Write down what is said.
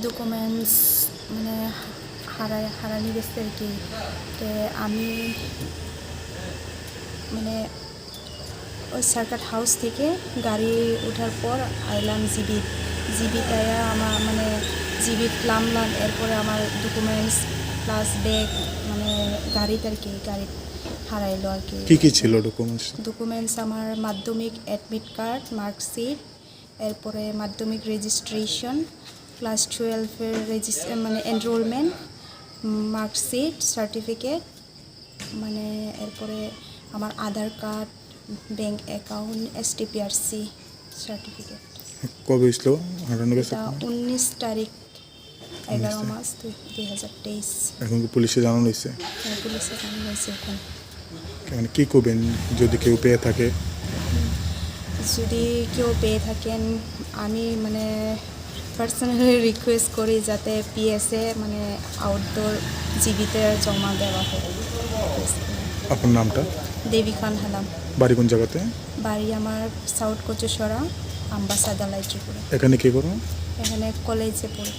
Documents মানে হারানি গেছে আর কি। আমি মানে ওই সার্কাট হাউস থেকে গাড়ি ওঠার পর আইলাম জিবিটায় আমার মানে জিবিট নামলাম। এরপরে আমার ডকুমেন্টস প্লাস ব্যাগ মানে গাড়িতে আর কি গাড়ি হারাইলো আর কি। কী ছিল ডকুমেন্টস আমার মাধ্যমিক অ্যাডমিট কার্ড, মার্কশিট, এরপরে মাধ্যমিক রেজিস্ট্রেশন, ক্লাস 12-এর মানে এনরোলমেন্ট, মার্কশিট, সার্টিফিকেট, মানে এরপরে আমার Aadhaar card, bank account, STPRC certificate. কবে হয়েছিল হারানো গেছে? 19 তারিখ 11 মাস 2023। এখন কি পুলিশে জানানো হয়েছে? পুলিশে জানানো হয়েছে। এখন মানে কী করবেন যদি কেউ পেয়ে থাকে? যদি কেউ পেয়ে থাকেন আমি মানে পার্সোনালি রিকোয়েস্ট করি যাতে PSA মানে আউটডোর জিবিতে জমা দেওয়া হয়। আপনার নামটা? দেবী খান হালাম। বাড়ি কোন জায়গাতে? বাড়ি আমার সাউথ কচুসরা, আম্বাসাদালাই, ত্রিপুরা। এখানে কী করো? এখানে কলেজে পড়ি।